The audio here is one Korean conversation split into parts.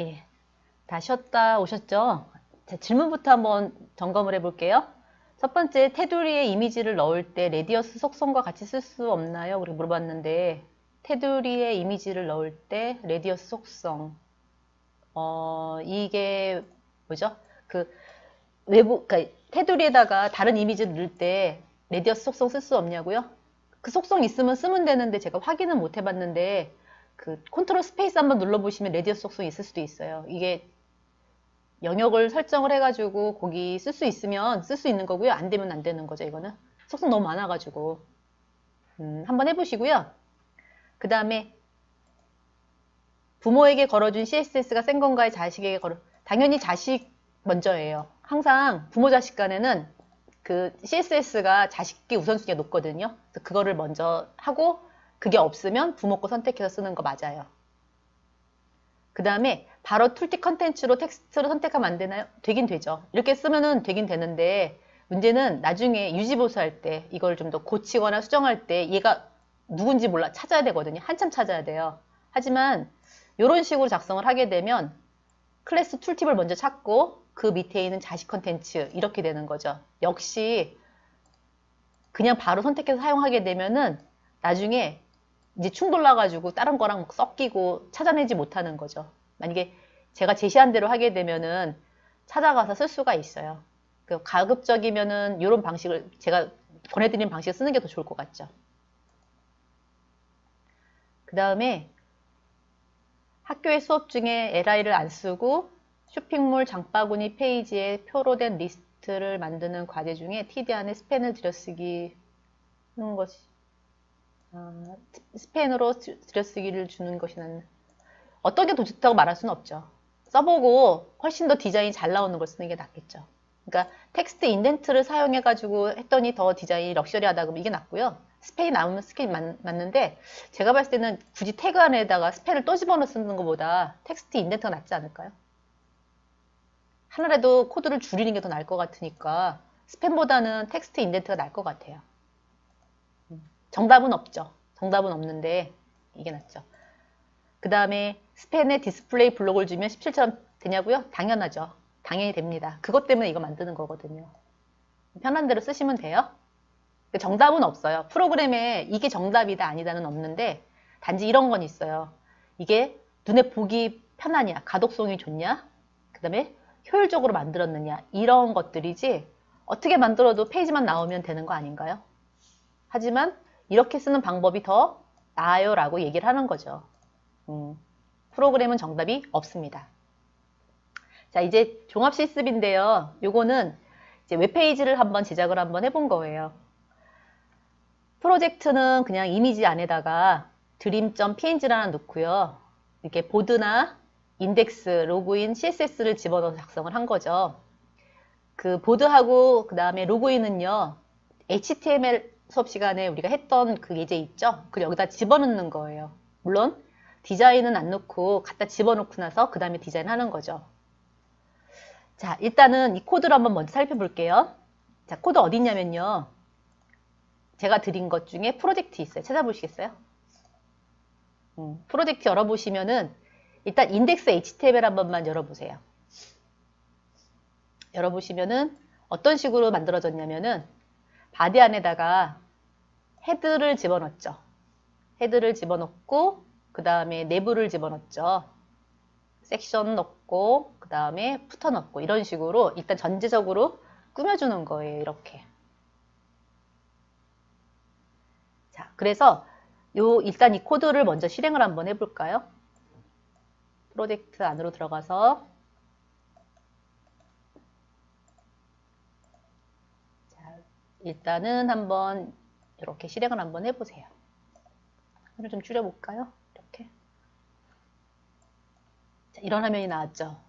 예, 다 쉬었다 오셨죠? 자, 질문부터 한번 점검을 해볼게요. 첫 번째, 테두리에 이미지를 넣을 때 레디어스 속성과 같이 쓸 수 없나요? 그리고 물어봤는데, 테두리에 이미지를 넣을 때 레디어스 속성. 이게 뭐죠? 그 그러니까 테두리에다가 다른 이미지를 넣을 때 레디어스 속성 쓸 수 없냐고요? 그 속성 있으면 쓰면 되는데 제가 확인은 못 해봤는데 그 컨트롤 스페이스 한번 눌러보시면 레디어스 속성이 있을 수도 있어요. 이게 영역을 설정을 해가지고 거기 쓸 수 있으면 쓸 수 있는 거고요. 안 되면 안 되는 거죠. 이거는 속성 너무 많아가지고 한번 해보시고요. 그 다음에 부모에게 걸어준 CSS가 센 건가요? 자식에게 당연히 자식 먼저예요. 항상 부모 자식 간에는 그 CSS가 자식이 우선순위가 높거든요. 그래서 그거를 먼저 하고 그게 없으면 부모 거 선택해서 쓰는 거 맞아요. 그 다음에 바로 툴팁 컨텐츠로 텍스트로 선택하면 안 되나요? 되긴 되죠. 이렇게 쓰면은 되긴 되는데 문제는 나중에 유지보수할 때 이걸 좀 더 고치거나 수정할 때 얘가 누군지 몰라 찾아야 되거든요. 한참 찾아야 돼요. 하지만 이런 식으로 작성을 하게 되면 클래스 툴팁을 먼저 찾고 그 밑에 있는 자식 컨텐츠 이렇게 되는 거죠. 역시 그냥 바로 선택해서 사용하게 되면은 나중에 이제 충돌 나가지고 다른 거랑 섞이고 찾아내지 못하는 거죠. 만약에 제가 제시한 대로 하게 되면은 찾아가서 쓸 수가 있어요. 가급적이면은 이런 방식을 제가 권해드린 방식을 쓰는 게 더 좋을 것 같죠. 그 다음에 학교의 수업 중에 LI를 안 쓰고 쇼핑몰 장바구니 페이지에 표로 된 리스트를 만드는 과제 중에 TD 안에 스펜을 들여쓰기 하는 것이 스펜으로 들여쓰기를 주는 것이 낫는 어떤 게 더 좋다고 말할 수는 없죠. 써보고 훨씬 더 디자인이 잘 나오는 걸 쓰는 게 낫겠죠. 그러니까 텍스트 인덴트를 사용해가지고 했더니 더 디자인이 럭셔리하다 그러면 이게 낫고요. 스펜이 나오면 스펜이 맞는데 제가 봤을 때는 굳이 태그 안에다가 스펜을 또 집어넣어 쓰는 것보다 텍스트 인덴트가 낫지 않을까요? 하나라도 코드를 줄이는 게 더 나을 것 같으니까 스펜보다는 텍스트 인덴트가 나을 것 같아요. 정답은 없죠. 정답은 없는데 이게 낫죠. 그 다음에 스펜에 디스플레이 블록을 주면 17처럼 되냐고요? 당연하죠. 당연히 됩니다. 그것 때문에 이거 만드는 거거든요. 편한 대로 쓰시면 돼요. 정답은 없어요. 프로그램에 이게 정답이다 아니다는 없는데 단지 이런 건 있어요. 이게 눈에 보기 편하냐, 가독성이 좋냐, 그 다음에 효율적으로 만들었느냐 이런 것들이지 어떻게 만들어도 페이지만 나오면 되는 거 아닌가요? 하지만 이렇게 쓰는 방법이 더 나아요 라고 얘기를 하는 거죠. 프로그램은 정답이 없습니다. 자, 이제 종합 실습인데요. 요거는 이제 웹페이지를 한번 제작을 한번 해본 거예요. 프로젝트는 그냥 이미지 안에다가 dream.png를 하나 넣고요. 이렇게 보드나 인덱스, 로그인, CSS를 집어넣어서 작성을 한 거죠. 그 보드하고 그 다음에 로그인은요. HTML 수업 시간에 우리가 했던 그 예제 있죠? 그걸 여기다 집어넣는 거예요. 물론 디자인은 안 넣고 갖다 집어넣고 나서 그 다음에 디자인하는 거죠. 자, 일단은 이 코드를 한번 먼저 살펴볼게요. 자, 코드 어디 있냐면요. 제가 드린 것 중에 프로젝트 있어요. 찾아보시겠어요? 프로젝트 열어보시면은 일단 인덱스 HTML 한 번만 열어보세요. 열어보시면은 어떤 식으로 만들어졌냐면은 바디 안에다가 헤드를 집어넣었죠. 헤드를 집어넣고 그 다음에 내부를 집어넣었죠. 섹션 넣고 그 다음에 푸터 넣고 이런 식으로 일단 전체적으로 꾸며주는 거예요. 이렇게. 자, 그래서 일단 이 코드를 먼저 실행을 한번 해볼까요? 프로젝트 안으로 들어가서 자, 일단은 한번 이렇게 실행을 한번 해보세요. 화면을 좀 줄여볼까요? 이렇게. 자, 이런 화면이 나왔죠.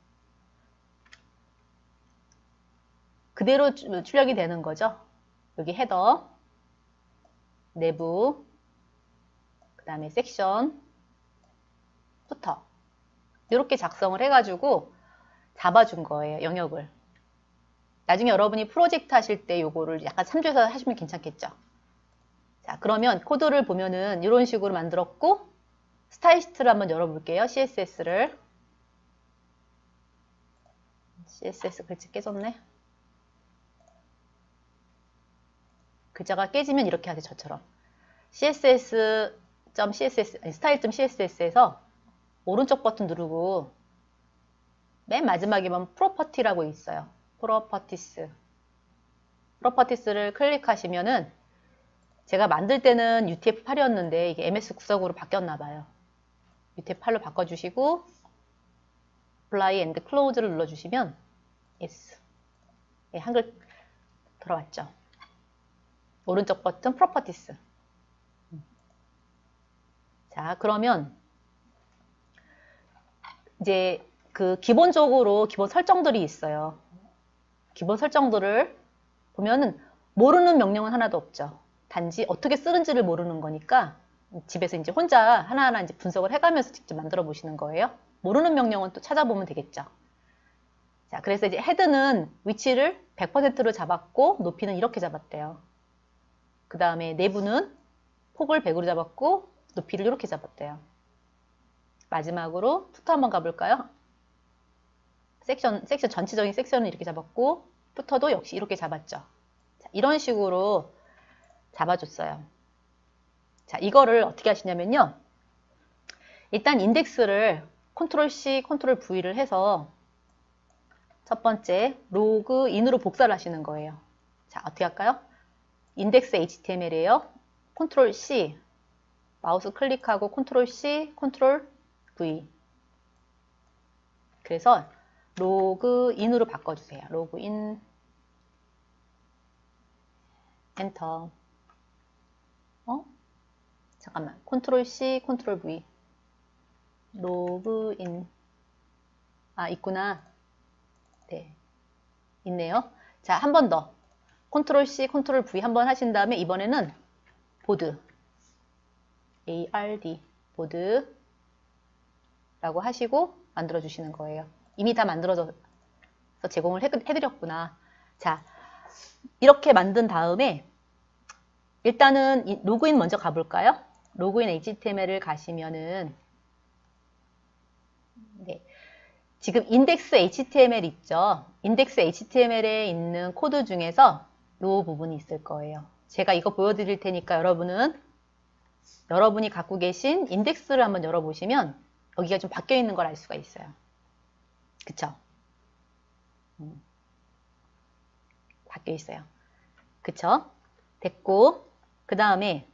그대로 출력이 되는 거죠. 여기 헤더, 내부, 그 다음에 섹션, 푸터 이렇게 작성을 해가지고 잡아준 거예요. 영역을. 나중에 여러분이 프로젝트 하실 때 요거를 약간 참조해서 하시면 괜찮겠죠. 자, 그러면 코드를 보면은 이런 식으로 만들었고 스타일시트를 한번 열어볼게요. CSS를. CSS 글자 깨졌네. 글자가 깨지면 이렇게 하세요. 저처럼. css.css, 아니, style.css에서 오른쪽 버튼 누르고 맨 마지막에 보면 프로퍼티라고 있어요. 프로퍼티스를 클릭하시면은 제가 만들 때는 UTF-8이었는데 이게 MS 구석으로 바뀌었나 봐요. UTF-8로 바꿔주시고 Apply and Close를 눌러주시면 Yes. 네, 한글 들어왔죠. 오른쪽 버튼 Properties. 자, 그러면 이제 그 기본적으로 기본 설정들이 있어요. 기본 설정들을 보면은 모르는 명령은 하나도 없죠. 단지 어떻게 쓰는지를 모르는 거니까 집에서 이제 혼자 하나하나 이제 분석을 해가면서 직접 만들어 보시는 거예요. 모르는 명령은 또 찾아보면 되겠죠. 자, 그래서 이제 헤드는 위치를 100%로 잡았고 높이는 이렇게 잡았대요. 그 다음에 내부는 폭을 100으로 잡았고 높이를 이렇게 잡았대요. 마지막으로 푸터 한번 가볼까요? 섹션 전체적인 섹션은 이렇게 잡았고 푸터도 역시 이렇게 잡았죠. 자, 이런 식으로 잡아줬어요. 자, 이거를 어떻게 하시냐면요. 일단 인덱스를 컨트롤 C, 컨트롤 V를 해서 첫 번째 로그인으로 복사를 하시는 거예요. 자, 어떻게 할까요? 인덱스 HTML이에요. 컨트롤 C, 마우스 클릭하고 컨트롤 C, 컨트롤 V. 그래서 로그인으로 바꿔주세요. 로그인, 엔터. 잠깐만. 컨트롤 C, 컨트롤 V. 로그인. 아, 있구나. 네. 있네요. 자, 한 번 더. 컨트롤 C, 컨트롤 V 한 번 하신 다음에 이번에는 보드. ARD. 보드. 라고 하시고 만들어 주시는 거예요. 이미 다 만들어서 제공을 해드렸구나. 자, 이렇게 만든 다음에 일단은 로그인 먼저 가볼까요? 로그인 HTML을 가시면은 네, 지금 인덱스 HTML 있죠? 인덱스 HTML에 있는 코드 중에서 이 부분이 있을 거예요. 제가 이거 보여드릴 테니까 여러분이 갖고 계신 인덱스를 한번 열어보시면 여기가 좀 바뀌어 있는 걸 알 수가 있어요. 그쵸? 바뀌어 있어요. 그쵸? 됐고, 그 다음에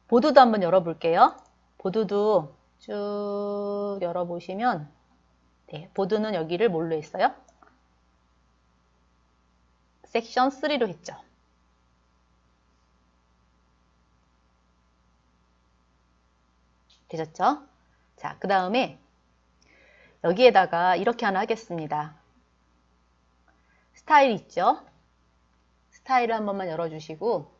보드도 한번 열어볼게요. 보드도 쭉 열어보시면, 네, 보드는 여기를 뭘로 했어요? 섹션 3로 했죠. 되셨죠? 자, 그 다음에 여기에다가 이렇게 하나 하겠습니다. 스타일 있죠? 스타일을 한 번만 열어주시고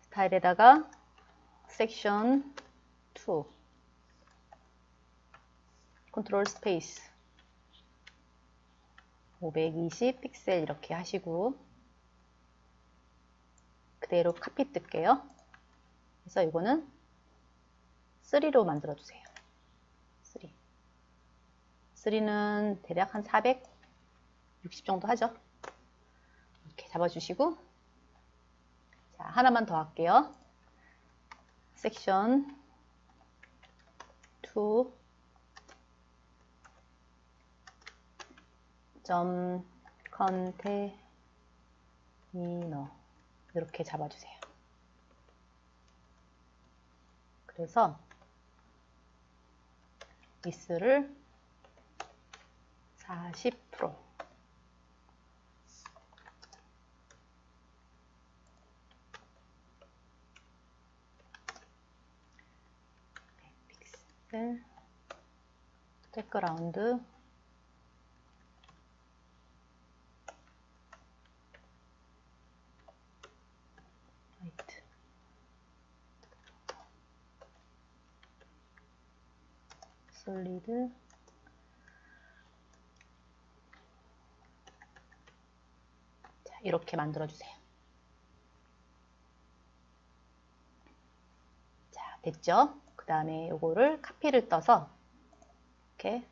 스타일에다가 섹션 2 컨트롤 스페이스 520 픽셀 이렇게 하시고 그대로 카피 뜰게요. 그래서 이거는 3로 만들어 주세요. 3는 대략 한 460 정도 하죠. 이렇게 잡아주시고 자, 하나만 더 할게요. 섹션 2 컨테이너 이렇게 잡아주세요. 그래서 위스를 40% 픽셀 백그라운드 화이트 솔리드 자, 이렇게 만들어주세요. 자, 됐죠? 그 다음에 요거를 카피를 떠서 이렇게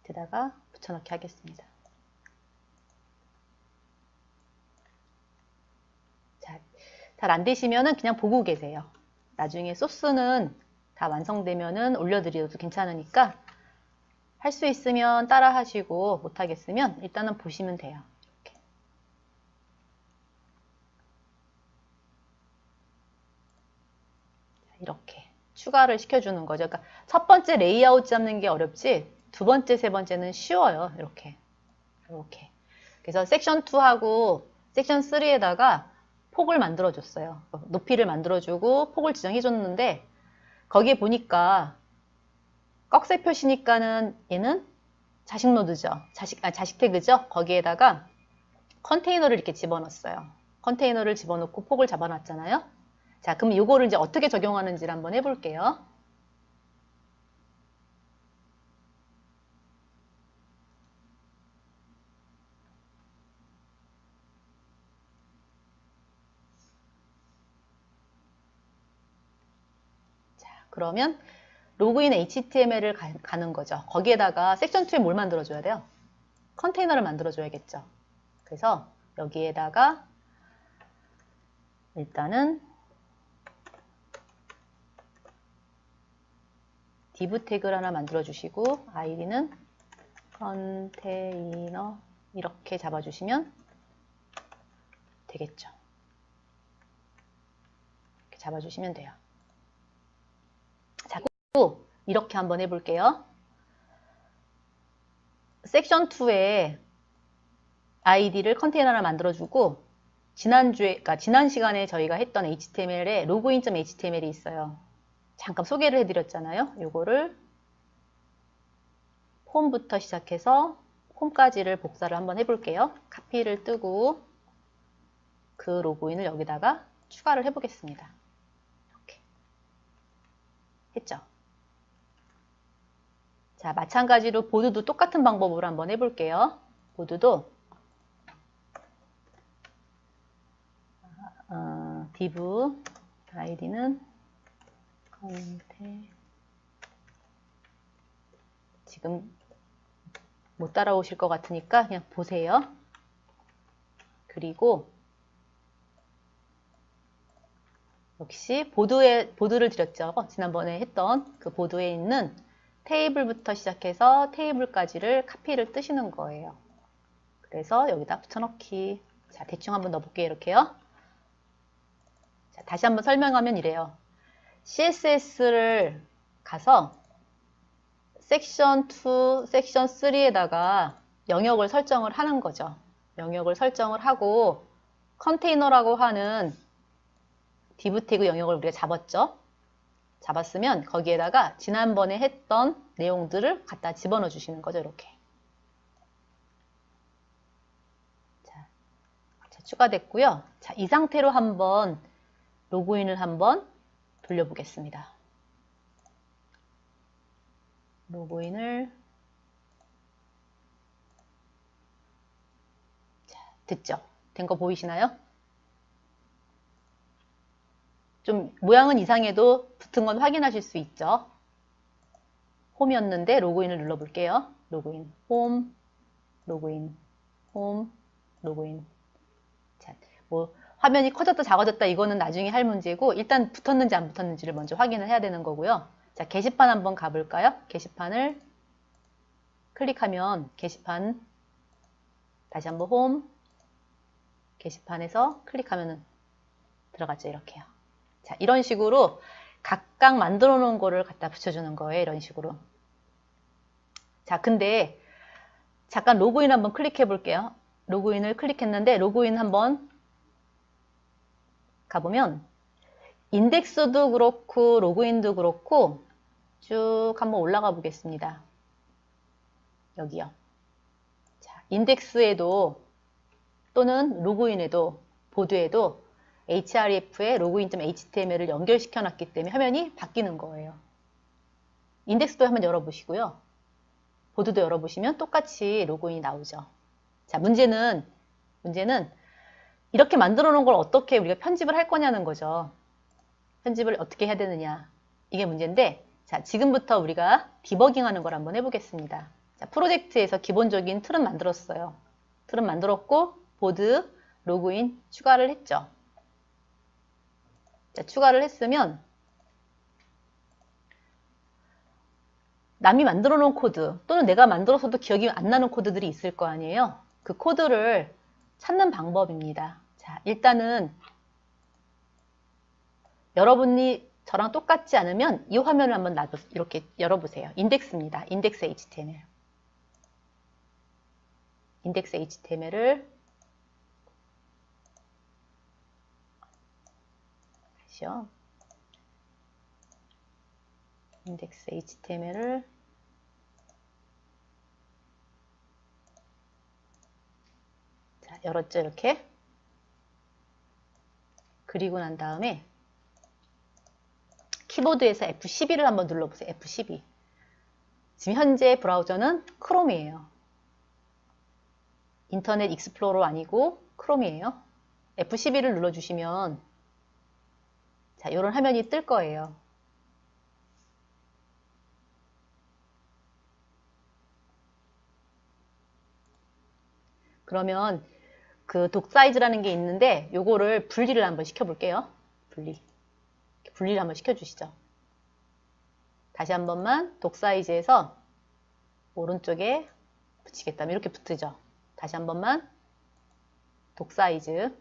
밑에다가 붙여넣기 하겠습니다. 자, 잘 안 되시면은 그냥 보고 계세요. 나중에 소스는 다 완성되면은 올려드려도 괜찮으니까 할 수 있으면 따라 하시고 못하겠으면 일단은 보시면 돼요. 이렇게 추가를 시켜주는 거죠. 그러니까 첫 번째 레이아웃 잡는 게 어렵지 두 번째, 세 번째는 쉬워요. 이렇게. 그래서 섹션 2하고 섹션 3에다가 폭을 만들어줬어요. 높이를 만들어주고 폭을 지정해줬는데 거기에 보니까 꺽쇠 표시니까는 얘는 자식 노드죠. 자식 태그죠. 거기에다가 컨테이너를 이렇게 집어넣었어요. 컨테이너를 집어넣고 폭을 잡아놨잖아요. 자, 그럼 이거를 이제 어떻게 적용하는지를 한번 해볼게요. 자, 그러면 로그인 HTML을 가는 거죠. 거기에다가 섹션 2에 뭘 만들어줘야 돼요? 컨테이너를 만들어줘야겠죠. 그래서 여기에다가 일단은 div 태그를 하나 만들어주시고 id는 컨테이너 이렇게 잡아주시면 되겠죠. 이렇게 잡아주시면 돼요. 자, 또 이렇게 한번 해볼게요. 섹션 2에 id를 컨테이너를 만들어주고 그러니까 지난 시간에 저희가 했던 HTML에 로그인.html이 있어요. 잠깐 소개를 해드렸잖아요. 요거를 폼부터 시작해서 폼까지를 복사를 한번 해볼게요. 카피를 뜨고 그 로그인을 여기다가 추가를 해보겠습니다. 이렇게 했죠. 자, 마찬가지로 보드도 똑같은 방법으로 한번 해볼게요. 보드도 div id는 지금 못 따라오실 것 같으니까 그냥 보세요. 그리고 역시 보드를 드렸죠. 지난번에 했던 그 보드에 있는 테이블부터 시작해서 테이블까지를 카피를 뜨시는 거예요. 그래서 여기다 붙여넣기. 자, 대충 한번 넣어볼게요. 이렇게요. 자, 다시 한번 설명하면 이래요. CSS를 가서 섹션 2, 섹션 3에다가 영역을 설정을 하는 거죠. 영역을 설정을 하고 컨테이너라고 하는 div 태그 영역을 우리가 잡았죠. 잡았으면 거기에다가 지난번에 했던 내용들을 갖다 집어넣어 주시는 거죠. 이렇게. 자, 추가됐고요. 자, 이 상태로 한번 로그인을 한번 돌려보겠습니다. 로그인을 자, 됐죠? 된 거 보이시나요? 좀 모양은 이상해도 붙은 건 확인하실 수 있죠. 홈이었는데 로그인을 눌러볼게요. 로그인, 홈, 로그인, 홈, 로그인. 자, 뭐 화면이 커졌다 작아졌다 이거는 나중에 할 문제고 일단 붙었는지 안 붙었는지를 먼저 확인을 해야 되는 거고요. 자, 게시판 한번 가볼까요? 게시판을 클릭하면 게시판 다시 한번 홈 게시판에서 클릭하면 들어갔죠. 이렇게요. 자, 이런 식으로 각각 만들어 놓은 거를 갖다 붙여주는 거예요. 이런 식으로. 자, 근데 잠깐 로그인 한번 클릭해 볼게요. 로그인을 클릭했는데 로그인 한번 가보면 인덱스도 그렇고 로그인도 그렇고 쭉 한번 올라가 보겠습니다. 여기요. 자, 인덱스에도 또는 로그인에도 보드에도 href에 login.html을 연결시켜 놨기 때문에 화면이 바뀌는 거예요. 인덱스도 한번 열어보시고요. 보드도 열어보시면 똑같이 로그인이 나오죠. 자, 문제는 이렇게 만들어 놓은 걸 어떻게 우리가 편집을 할 거냐는 거죠. 편집을 어떻게 해야 되느냐. 이게 문제인데, 자, 지금부터 우리가 디버깅 하는 걸 한번 해보겠습니다. 자, 프로젝트에서 기본적인 틀은 만들었어요. 틀은 만들었고, 보드, 로그인 추가를 했죠. 자, 추가를 했으면, 남이 만들어 놓은 코드, 또는 내가 만들어서도 기억이 안 나는 코드들이 있을 거 아니에요. 그 코드를 찾는 방법입니다. 자, 일단은 여러분이 저랑 똑같지 않으면 이 화면을 한번 이렇게 열어보세요. 인덱스입니다. 인덱스 HTML. 인덱스 HTML을 다시요. 인덱스 HTML을 자, 열었죠, 이렇게. 그리고 난 다음에 키보드에서 F12를 한번 눌러보세요. F12. 지금 현재 브라우저는 크롬이에요. 인터넷 익스플로러 아니고 크롬이에요. F12를 눌러주시면 자, 이런 화면이 뜰 거예요. 그러면 그 독사이즈라는 게 있는데 요거를 분리를 한번 시켜볼게요. 분리를 한번 시켜주시죠. 다시 한 번만 독사이즈에서 오른쪽에 붙이겠다. 이렇게 붙으죠. 다시 한 번만 독사이즈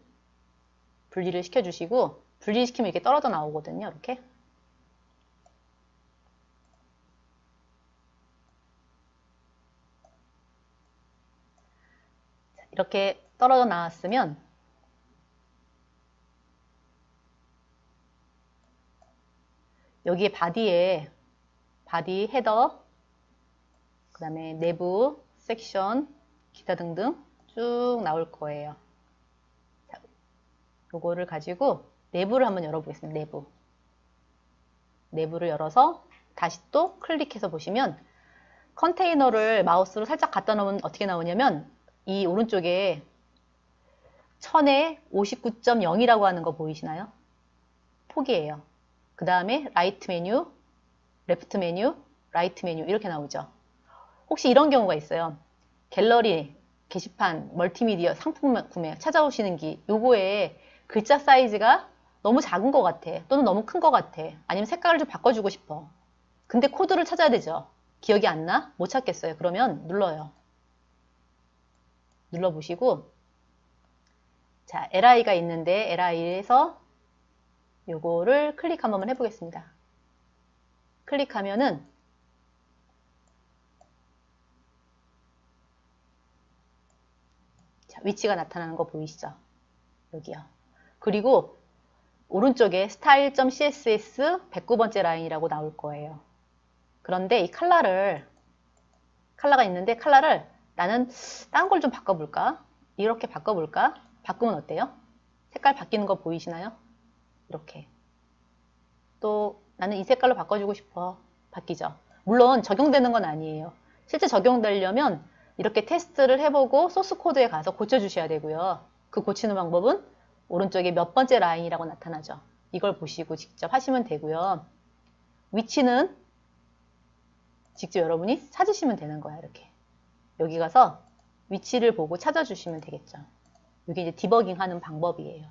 분리를 시켜주시고 분리시키면 이렇게 떨어져 나오거든요. 이렇게. 이렇게 떨어져 나왔으면 여기에 바디 헤더 그 다음에 내부 섹션 기타 등등 쭉 나올 거예요. 자, 요거를 가지고 내부를 한번 열어보겠습니다. 내부를 열어서 다시 또 클릭해서 보시면 컨테이너를 마우스로 살짝 갖다 놓으면 어떻게 나오냐면 이 오른쪽에 1000에 59.0이라고 하는 거 보이시나요? 폭이에요. 그 다음에 라이트 메뉴, 레프트 메뉴, 라이트 메뉴 이렇게 나오죠. 혹시 이런 경우가 있어요. 갤러리, 게시판, 멀티미디어, 상품 구매 찾아오시는 길 요거에 글자 사이즈가 너무 작은 것 같아. 또는 너무 큰 것 같아. 아니면 색깔을 좀 바꿔주고 싶어. 근데 코드를 찾아야 되죠. 기억이 안 나? 못 찾겠어요. 그러면 눌러요. 눌러보시고 자, LI가 있는데 LI에서 요거를 클릭 한 번만 해보겠습니다. 클릭하면은 자, 위치가 나타나는 거 보이시죠? 여기요. 그리고 오른쪽에 style.css 109번째 라인이라고 나올 거예요. 그런데 이 컬러가 있는데 컬러를 나는 다른 걸 좀 바꿔볼까? 이렇게 바꿔볼까? 바꾸면 어때요? 색깔 바뀌는 거 보이시나요? 이렇게. 또 나는 이 색깔로 바꿔주고 싶어. 바뀌죠. 물론 적용되는 건 아니에요. 실제 적용되려면 이렇게 테스트를 해보고 소스 코드에 가서 고쳐주셔야 되고요. 그 고치는 방법은 오른쪽에 몇 번째 라인이라고 나타나죠. 이걸 보시고 직접 하시면 되고요. 위치는 직접 여러분이 찾으시면 되는 거야. 이렇게. 여기 가서 위치를 보고 찾아주시면 되겠죠. 이게 이제 디버깅 하는 방법이에요.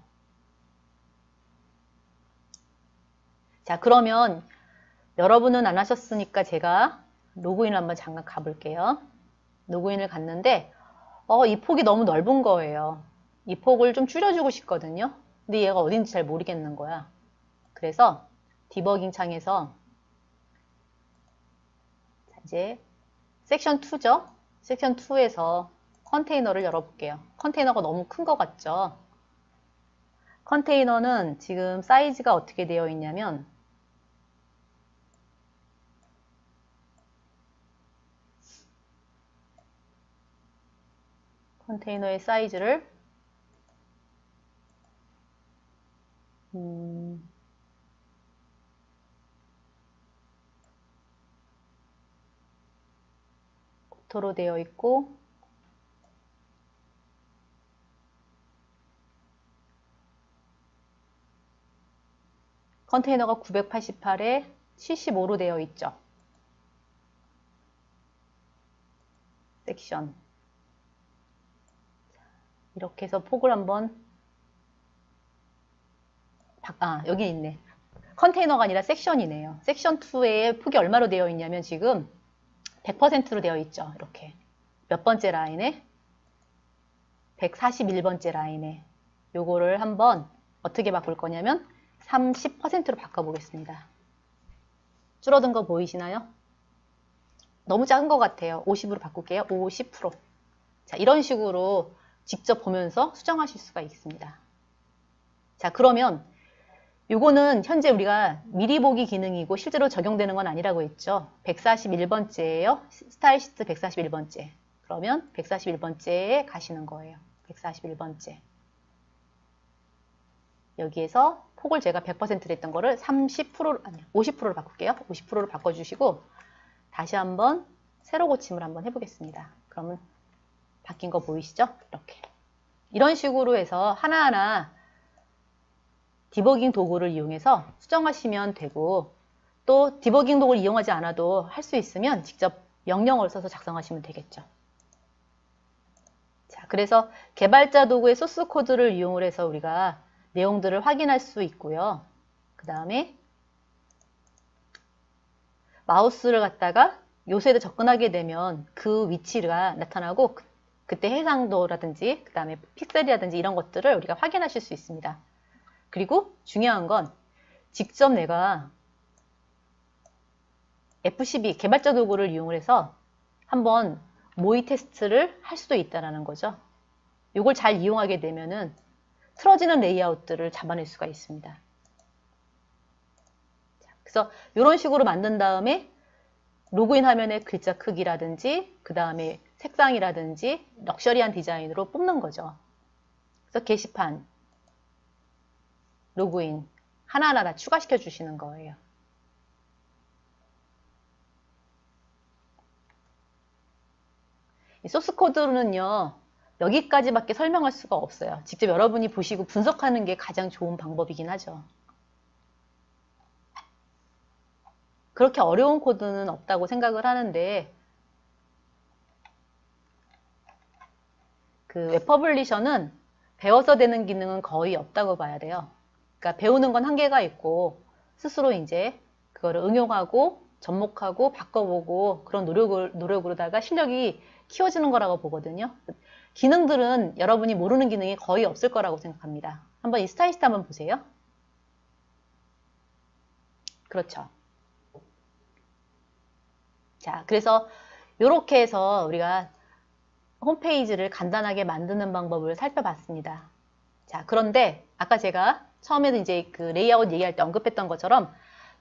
자, 그러면 여러분은 안 하셨으니까 제가 로그인을 한번 잠깐 가볼게요. 로그인을 갔는데 이 폭이 너무 넓은 거예요. 이 폭을 좀 줄여주고 싶거든요. 근데 얘가 어딘지 잘 모르겠는 거야. 그래서 디버깅 창에서 이제 섹션 2죠. 섹션 2에서 컨테이너를 열어볼게요. 컨테이너가 너무 큰 것 같죠? 컨테이너는 지금 사이즈가 어떻게 되어 있냐면 컨테이너의 사이즈를 오토로 되어 있고 컨테이너가 988에 75로 되어 있죠. 섹션. 이렇게 해서 폭을 한번 여기 있네. 컨테이너가 아니라 섹션이네요. 섹션 2의 폭이 얼마로 되어 있냐면 지금 100%로 되어 있죠. 이렇게. 몇 번째 라인에? 141번째 라인에. 요거를 한번 어떻게 바꿀 거냐면 30%로 바꿔보겠습니다. 줄어든 거 보이시나요? 너무 작은 것 같아요. 50으로 바꿀게요. 50%. 자, 이런 식으로 직접 보면서 수정하실 수가 있습니다. 자, 그러면 요거는 현재 우리가 미리 보기 기능이고 실제로 적용되는 건 아니라고 했죠. 141번째예요. 스타일 시트 141번째. 그러면 141번째에 가시는 거예요. 141번째. 여기에서 폭을 제가 100%로 했던 거를 30%, 아니 50%로 바꿀게요. 50%로 바꿔주시고 다시 한번 세로 고침을 한번 해보겠습니다. 그러면 바뀐 거 보이시죠? 이렇게. 이런 식으로 해서 하나하나 디버깅 도구를 이용해서 수정하시면 되고 또 디버깅 도구를 이용하지 않아도 할 수 있으면 직접 명령어를 써서 작성하시면 되겠죠. 자, 그래서 개발자 도구의 소스 코드를 이용을 해서 우리가 내용들을 확인할 수 있고요. 그 다음에 마우스를 갖다가 요소에 접근하게 되면 그 위치가 나타나고 그때 해상도라든지 그 다음에 픽셀이라든지 이런 것들을 우리가 확인하실 수 있습니다. 그리고 중요한 건 직접 내가 F12 개발자 도구를 이용을 해서 한번 모의 테스트를 할 수도 있다는 거죠. 이걸 잘 이용하게 되면은 틀어지는 레이아웃들을 잡아낼 수가 있습니다. 그래서 이런 식으로 만든 다음에 로그인 화면의 글자 크기라든지 그 다음에 색상이라든지 럭셔리한 디자인으로 뽑는 거죠. 그래서 게시판, 로그인 하나하나 다 추가시켜 주시는 거예요. 이 소스 코드는요. 여기까지밖에 설명할 수가 없어요. 직접 여러분이 보시고 분석하는 게 가장 좋은 방법이긴 하죠. 그렇게 어려운 코드는 없다고 생각을 하는데 그 웹퍼블리셔는 배워서 되는 기능은 거의 없다고 봐야 돼요. 그러니까 배우는 건 한계가 있고 스스로 이제 그거를 응용하고 접목하고 바꿔보고 그런 노력으로다가 실력이 키워지는 거라고 보거든요. 기능들은 여러분이 모르는 기능이 거의 없을 거라고 생각합니다. 한번 이 스타일시트 한번 보세요. 그렇죠. 자, 그래서 이렇게 해서 우리가 홈페이지를 간단하게 만드는 방법을 살펴봤습니다. 자, 그런데 아까 제가 처음에도 이제 그 레이아웃 얘기할 때 언급했던 것처럼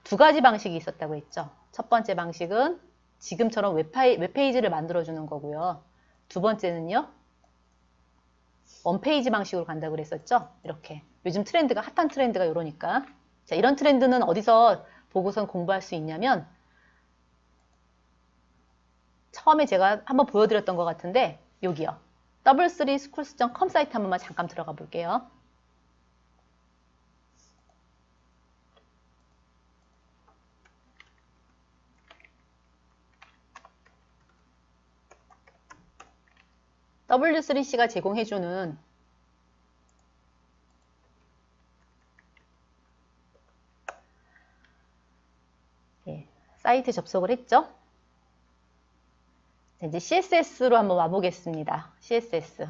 두 가지 방식이 있었다고 했죠. 첫 번째 방식은 지금처럼 웹페이지를 만들어주는 거고요. 두 번째는요. 원페이지 방식으로 간다고 그랬었죠. 이렇게. 요즘 트렌드가 핫한 트렌드가 이러니까. 자, 이런 트렌드는 어디서 보고선 공부할 수 있냐면 처음에 제가 한번 보여드렸던 것 같은데 여기요. w3schools.com 사이트 한 번만 잠깐 들어가 볼게요. W3C가 제공해주는 사이트 접속을 했죠. 이제 CSS로 한번 와보겠습니다. CSS.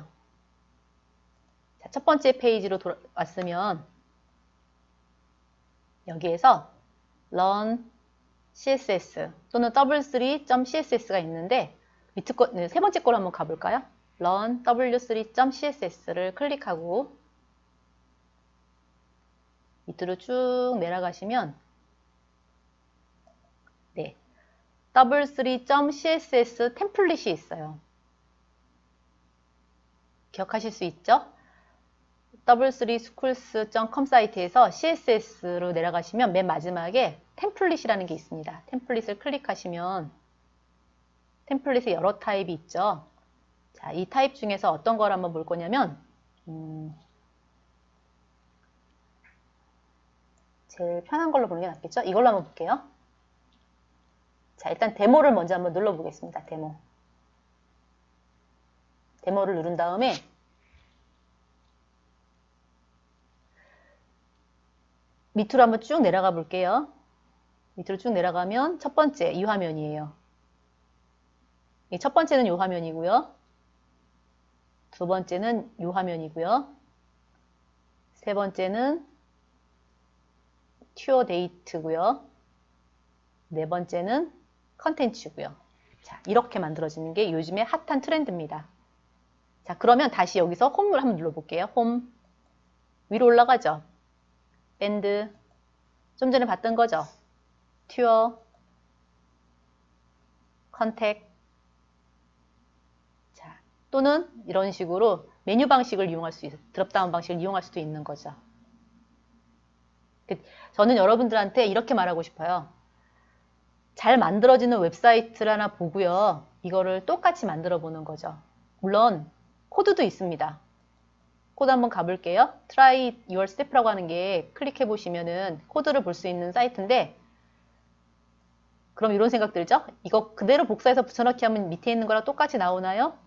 자, 첫 번째 페이지로 왔으면 여기에서 run CSS 또는 w3.css가 있는데 밑에 세 번째 거로 한번 가볼까요? run w3.css를 클릭하고 밑으로 쭉 내려가시면 네, w3.css 템플릿이 있어요. 기억하실 수 있죠? w3schools.com 사이트에서 CSS로 내려가시면 맨 마지막에 템플릿이라는 게 있습니다. 템플릿을 클릭하시면 템플릿의 여러 타입이 있죠. 자, 이 타입 중에서 어떤 걸 한번 볼 거냐면 제일 편한 걸로 보는 게 낫겠죠? 이걸로 한번 볼게요. 자, 일단 데모를 먼저 한번 눌러보겠습니다. 데모를 누른 다음에 밑으로 한번 쭉 내려가 볼게요. 밑으로 쭉 내려가면 첫 번째 이 화면이에요. 첫 번째는 이 화면이고요. 두 번째는 이 화면이고요. 세 번째는 튜어 데이트고요. 네 번째는 컨텐츠고요. 자, 이렇게 만들어지는 게 요즘에 핫한 트렌드입니다. 자, 그러면 다시 여기서 홈을 한번 눌러볼게요. 홈. 위로 올라가죠. 밴드. 좀 전에 봤던 거죠. 튜어. 컨택. 자, 또는 이런 식으로 메뉴 방식을 이용할 수 있어요. 드롭다운 방식을 이용할 수도 있는 거죠. 저는 여러분들한테 이렇게 말하고 싶어요. 잘 만들어지는 웹사이트를 하나 보고요. 이거를 똑같이 만들어 보는 거죠. 물론 코드도 있습니다. 코드 한번 가볼게요. Try your step라고 하는 게 클릭해 보시면은 코드를 볼 수 있는 사이트인데, 그럼 이런 생각 들죠? 이거 그대로 복사해서 붙여넣기 하면 밑에 있는 거랑 똑같이 나오나요?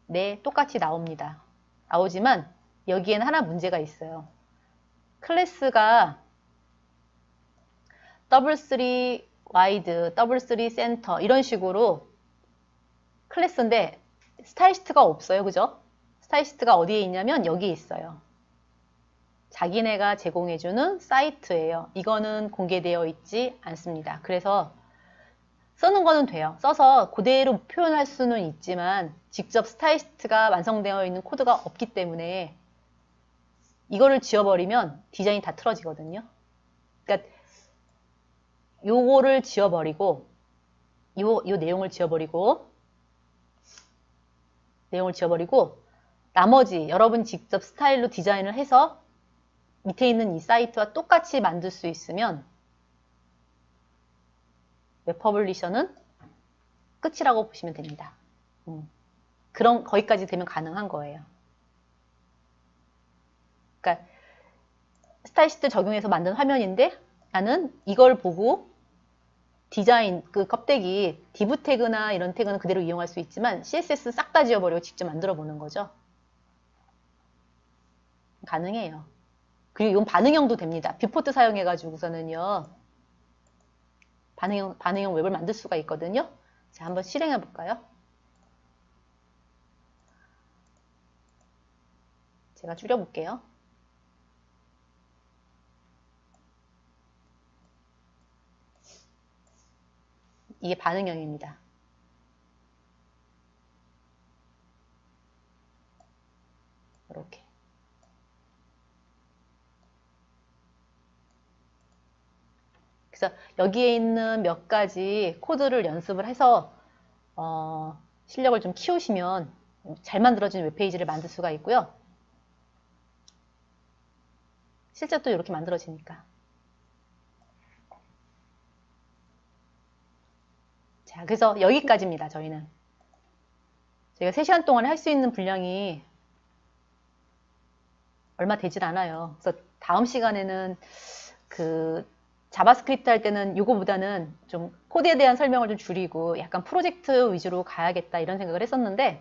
네, 똑같이 나옵니다. 나오지만 여기에는 하나 문제가 있어요. 클래스가 W3 와이드, W3 센터 이런 식으로 클래스인데 스타일시트가 없어요. 그죠? 스타일시트가 어디에 있냐면 여기에 있어요. 자기네가 제공해주는 사이트예요. 이거는 공개되어 있지 않습니다. 그래서 쓰는 거는 돼요. 써서 그대로 표현할 수는 있지만 직접 스타일시트가 완성되어 있는 코드가 없기 때문에 이거를 지워버리면 디자인이 다 틀어지거든요. 그러니까 요거를 지워버리고 요 내용을 지워버리고 나머지 여러분 직접 스타일로 디자인을 해서 밑에 있는 이 사이트와 똑같이 만들 수 있으면 웹퍼블리셔는 끝이라고 보시면 됩니다. 그런 거기까지 되면 가능한 거예요. 그러니까 스타일시트 적용해서 만든 화면인데 나는 이걸 보고 디자인, 그 껍데기, div 태그나 이런 태그는 그대로 이용할 수 있지만 CSS 싹 다 지워버리고 직접 만들어 보는 거죠. 가능해요. 그리고 이건 반응형도 됩니다. 뷰포트 사용해가지고서는요. 반응형 웹을 만들 수가 있거든요. 자, 한번 실행해 볼까요? 제가 줄여볼게요. 이게 반응형입니다. 이렇게. 그래서 여기에 있는 몇 가지 코드를 연습을 해서 실력을 좀 키우시면 잘 만들어진 웹페이지를 만들 수가 있고요. 실제 또 이렇게 만들어지니까. 자, 그래서 여기까지입니다. 저희가 3시간 동안 할 수 있는 분량이 얼마 되질 않아요. 그래서 다음 시간에는 그 자바스크립트 할 때는 이거보다는 좀 코드에 대한 설명을 좀 줄이고 약간 프로젝트 위주로 가야겠다 이런 생각을 했었는데,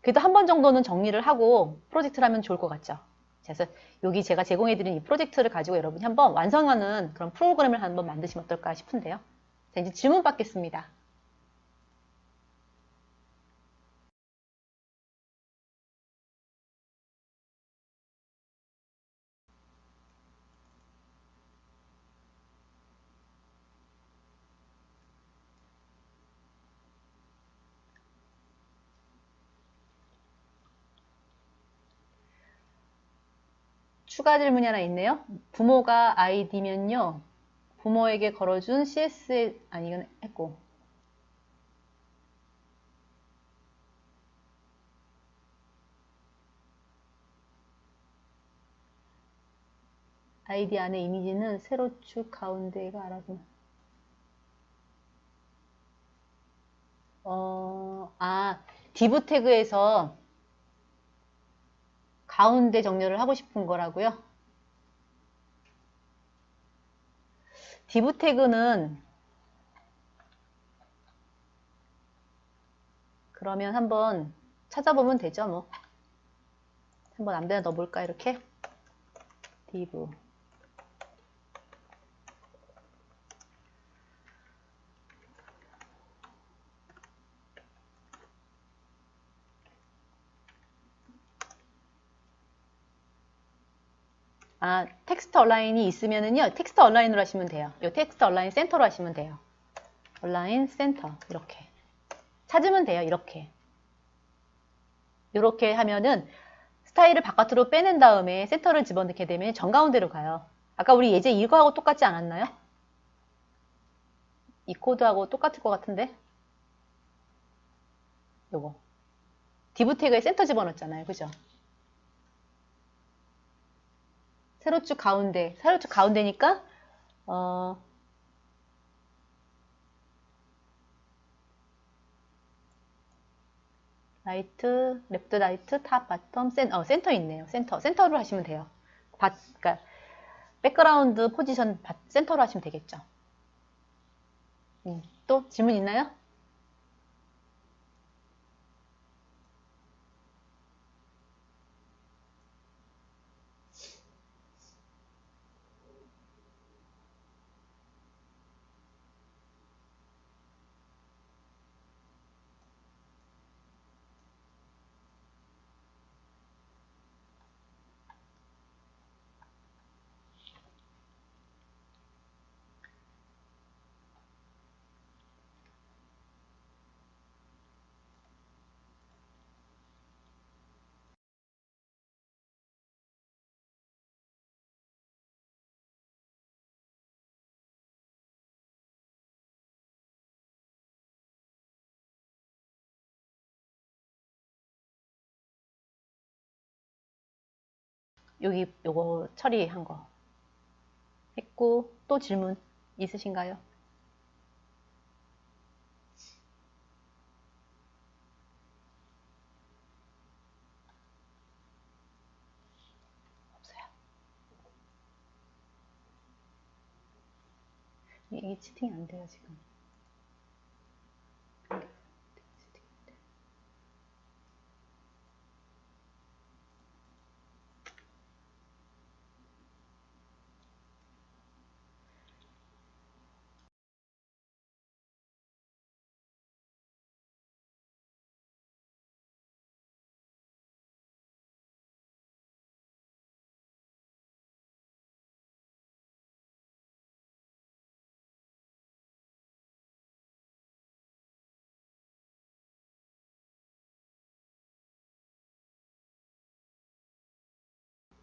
그래도 한 번 정도는 정리를 하고 프로젝트를 하면 좋을 것 같죠. 그래서 여기 제가 제공해드린 이 프로젝트를 가지고 여러분이 한번 완성하는 그런 프로그램을 한번 만드시면 어떨까 싶은데요. 자, 이제 질문 받겠습니다. 추가 질문이 하나 있네요. 부모가 아이디면요. 부모에게 걸어준 CS, 아니 이건 했고. 아이디 안에 이미지는 세로축 가운데가 알아서. div 태그에서 가운데 정렬을 하고 싶은 거라고요? div 태그는 그러면 한번 찾아보면 되죠, 뭐. 한번 아무데나 넣어볼까, 이렇게. div. 아, 텍스트 얼라인이 있으면은요, 텍스트 얼라인으로 하시면 돼요. 요 텍스트 얼라인 센터로 하시면 돼요. 얼라인 센터. 이렇게. 찾으면 돼요, 이렇게. 이렇게 하면은 스타일을 바깥으로 빼낸 다음에 센터를 집어넣게 되면 정가운데로 가요. 아까 우리 예제 이거하고 똑같지 않았나요? 이 코드하고 똑같을 것 같은데? 요거. div 태그에 센터 집어넣었잖아요. 그죠? 세로축 가운데. 세로축 가운데니까, 라이트, 랩트, 라이트, 탑, 바텀, 센터 있네요. 센터로 하시면 돼요. 그러니까 백그라운드 포지션 센터로 하시면 되겠죠. 또 질문 있나요? 여기 요거 처리한 거 했고, 또 질문 있으신가요? 없어요. 이게 치팅이 안 돼요, 지금.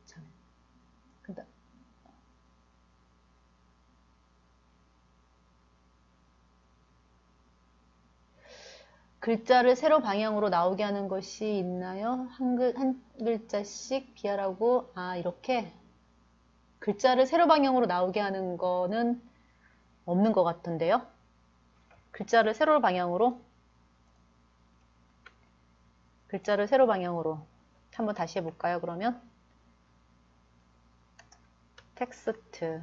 참. 근데 글자를 세로 방향으로 나오게 하는 것이 있나요? 한 글자씩 비하라고, 이렇게 글자를 세로 방향으로 나오게 하는 거는 없는 것 같던데요. 글자를 세로 방향으로 한번 다시 해볼까요? 그러면 텍스트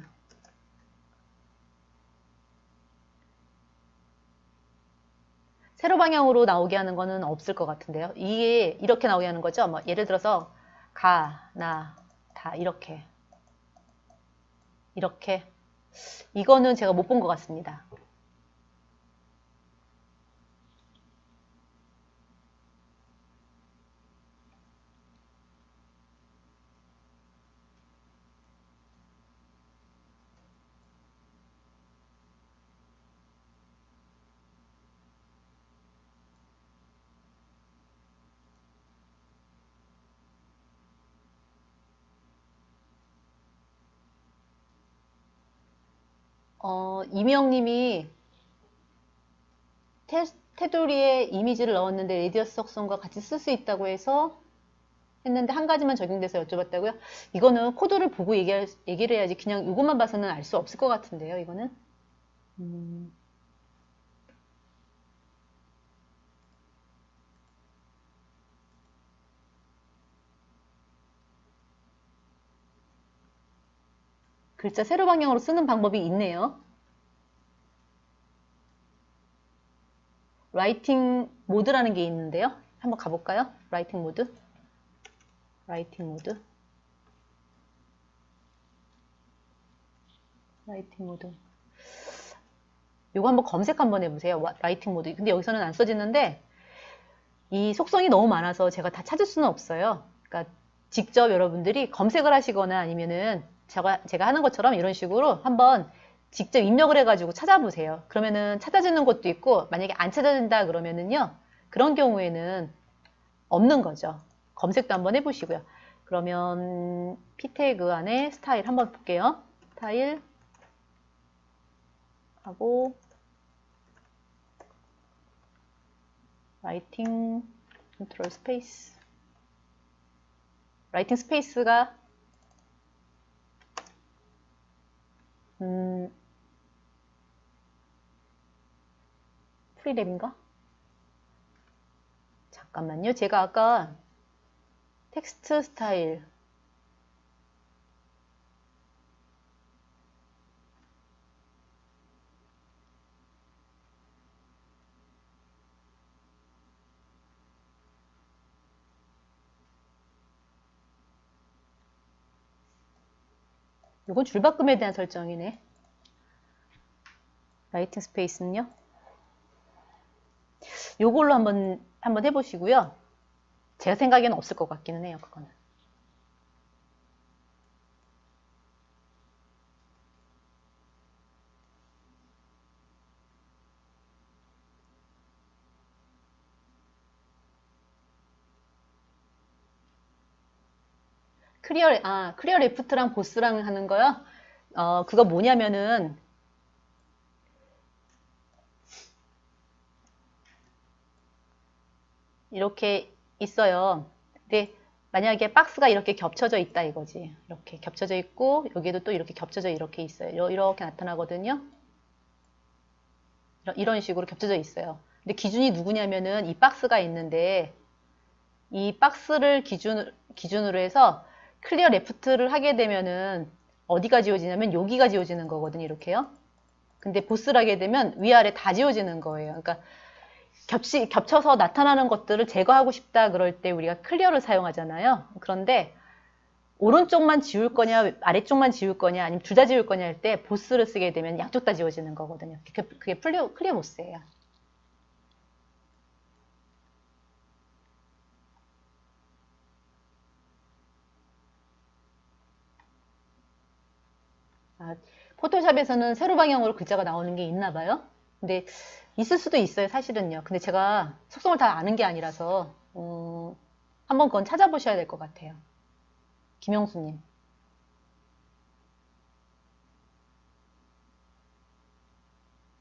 세로 방향으로 나오게 하는 거는 없을 것 같은데요. 이게 이렇게 나오게 하는 거죠. 뭐 예를 들어서 가, 나, 다 이렇게 이거는 제가 못 본 것 같습니다. 이명님이 테두리에 이미지를 넣었는데 레디어스 속성과 같이 쓸 수 있다고 해서 했는데 한 가지만 적용돼서 여쭤봤다고요? 이거는 코드를 보고 얘기를 해야지 그냥 이것만 봐서는 알 수 없을 것 같은데요, 이거는. 글자 세로 방향으로 쓰는 방법이 있네요. 라이팅 모드라는 게 있는데요. 한번 가볼까요? 라이팅 모드. 라이팅 모드. 라이팅 모드. 요거 한번 검색 한번 해보세요. 라이팅 모드. 근데 여기서는 안 써지는데 이 속성이 너무 많아서 제가 다 찾을 수는 없어요. 그러니까 직접 여러분들이 검색을 하시거나 아니면은 제가 하는 것처럼 이런 식으로 한번 직접 입력을 해가지고 찾아보세요. 그러면은 찾아지는 것도 있고, 만약에 안 찾아진다 그러면은요, 그런 경우에는 없는 거죠. 검색도 한번 해보시고요. 그러면 p 태그 안에 스타일 한번 볼게요. 스타일 하고 라이팅 컨트롤 스페이스. 라이팅 스페이스가 프리랩인가? 잠깐만요. 제가 아까 텍스트 스타일 이건 줄바꿈에 대한 설정이네. 라이팅 스페이스는요. 요걸로 한번 해보시고요. 제가 생각에는 없을 것 같기는 해요. 그거는. 클리어 레프트랑 보스랑 하는 거요? 그거 뭐냐면은, 이렇게 있어요. 근데 만약에 박스가 이렇게 겹쳐져 있다 이거지. 이렇게 겹쳐져 있고, 여기도 또 이렇게 겹쳐져 이렇게 있어요. 이렇게 나타나거든요. 이런 식으로 겹쳐져 있어요. 근데 기준이 누구냐면은 이 박스가 있는데, 이 박스를 기준으로 해서 클리어 레프트를 하게 되면은 어디가 지워지냐면 여기가 지워지는 거거든요. 이렇게요. 근데 보스를 하게 되면 위아래 다 지워지는 거예요. 그러니까 겹쳐서 나타나는 것들을 제거하고 싶다 그럴 때 우리가 클리어를 사용하잖아요. 그런데 오른쪽만 지울 거냐 아래쪽만 지울 거냐 아니면 둘 다 지울 거냐 할 때 보스를 쓰게 되면 양쪽 다 지워지는 거거든요. 그게 클리어 보스예요. 포토샵에서는 세로 방향으로 글자가 나오는 게 있나 봐요. 근데 있을 수도 있어요, 사실은요. 근데 제가 속성을 다 아는 게 아니라서 한번 그건 찾아보셔야 될 것 같아요. 김영수님.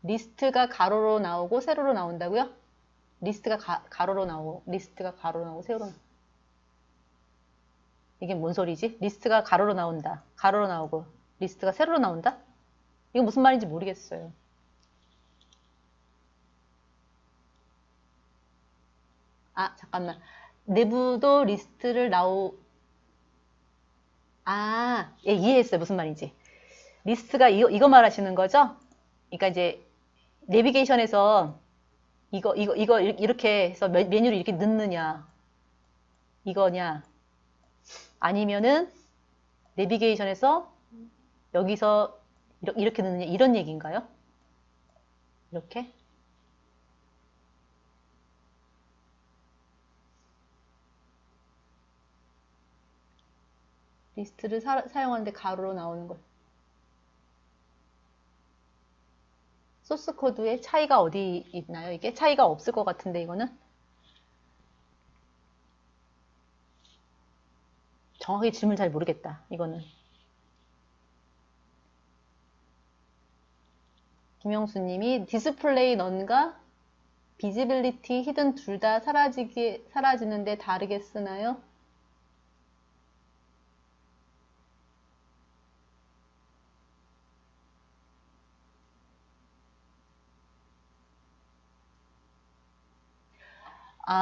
리스트가 가로로 나오고 세로로 나온다고요? 리스트가 가로로 나오고 세로로 나오고. 이게 뭔 소리지? 리스트가 가로로 나온다. 가로로 나오고 리스트가 세로로 나온다? 이거 무슨 말인지 모르겠어요. 잠깐만. 내부도 리스트를 예, 이해했어요. 무슨 말인지. 리스트가 이거 말하시는 거죠? 그러니까 이제 내비게이션에서 이거 이렇게 해서 메뉴를 이렇게 넣느냐 이거냐 아니면은 내비게이션에서 여기서 이렇게 넣느냐 이런 얘기인가요? 이렇게? 리스트를 사용하는데 가로로 나오는 것. 소스 코드에 차이가 어디 있나요? 이게 차이가 없을 것 같은데 이거는 정확히 질문 잘 모르겠다. 이거는 김영수님이 디스플레이 넌과 비지빌리티 히든 둘 다 사라지는데 다르게 쓰나요?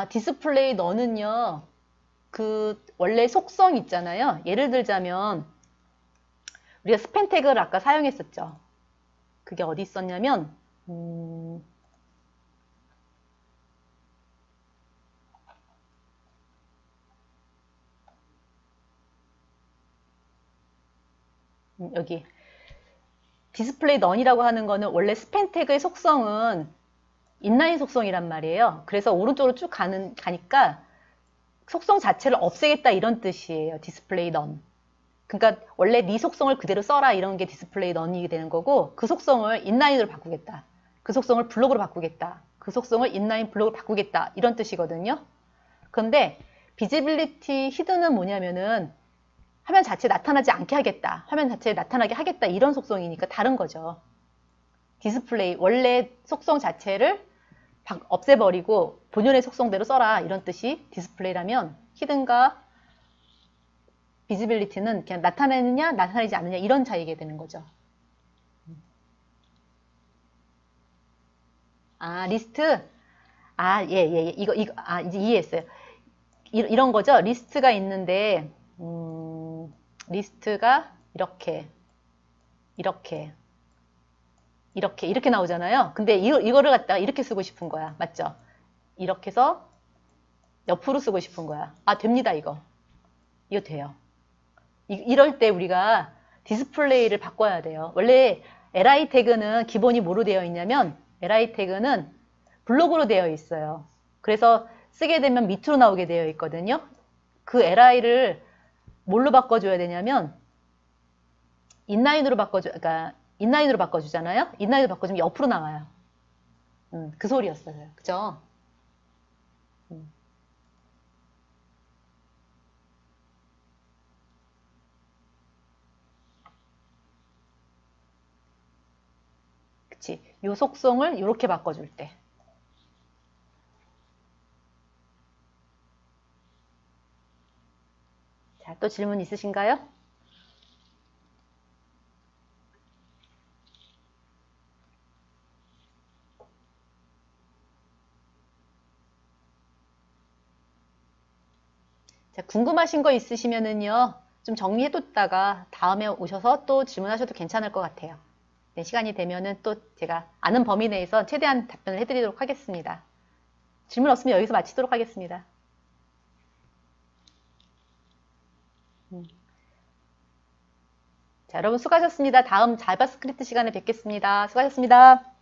디스플레이 너는요, 원래 속성 있잖아요. 예를 들자면, 우리가 스팸 태그를 아까 사용했었죠. 그게 어디 있었냐면, 여기 디스플레이 넌이라고 하는 거는 원래 스팬 태그의 속성은 인라인 속성이란 말이에요. 그래서 오른쪽으로 쭉 가니까 속성 자체를 없애겠다 이런 뜻이에요. 디스플레이 넌. 그러니까 원래 네 속성을 그대로 써라 이런 게 디스플레이 넌이 되는 거고, 그 속성을 인라인으로 바꾸겠다. 그 속성을 블록으로 바꾸겠다. 그 속성을 인라인 블록으로 바꾸겠다. 이런 뜻이거든요. 그런데 비지빌리티 히든은 뭐냐면은 화면 자체에 나타나지 않게 하겠다. 화면 자체에 나타나게 하겠다. 이런 속성이니까 다른 거죠. 디스플레이 원래 속성 자체를 없애버리고 본연의 속성대로 써라. 이런 뜻이 디스플레이라면, 히든과 비지빌리티는 그냥 나타내느냐 나타내지 않느냐 이런 차이게 되는 거죠. 아, 리스트? 아, 예. 이거, 이제 이해했어요. 이런 거죠. 리스트가 있는데, 리스트가 이렇게 나오잖아요. 근데 이거를 갖다가 이렇게 쓰고 싶은 거야. 맞죠? 이렇게 해서 옆으로 쓰고 싶은 거야. 아, 됩니다, 이거. 이거 돼요. 이럴 때 우리가 디스플레이를 바꿔야 돼요. 원래 li 태그는 기본이 뭐로 되어 있냐면, li 태그는 블록으로 되어 있어요. 그래서 쓰게 되면 밑으로 나오게 되어 있거든요. 그 li를 뭘로 바꿔줘야 되냐면, 인라인으로 바꿔주잖아요. 인라인으로 바꿔주면 옆으로 나와요. 그 소리였어요. 그죠? 그치. 요 속성을 이렇게 바꿔줄 때. 자, 또 질문 있으신가요? 자, 궁금하신 거 있으시면은요, 좀 정리해뒀다가 다음에 오셔서 또 질문하셔도 괜찮을 것 같아요. 네, 시간이 되면은 또 제가 아는 범위 내에서 최대한 답변을 해드리도록 하겠습니다. 질문 없으면 여기서 마치도록 하겠습니다. 자, 여러분 수고하셨습니다. 다음 자바스크립트 시간에 뵙겠습니다. 수고하셨습니다.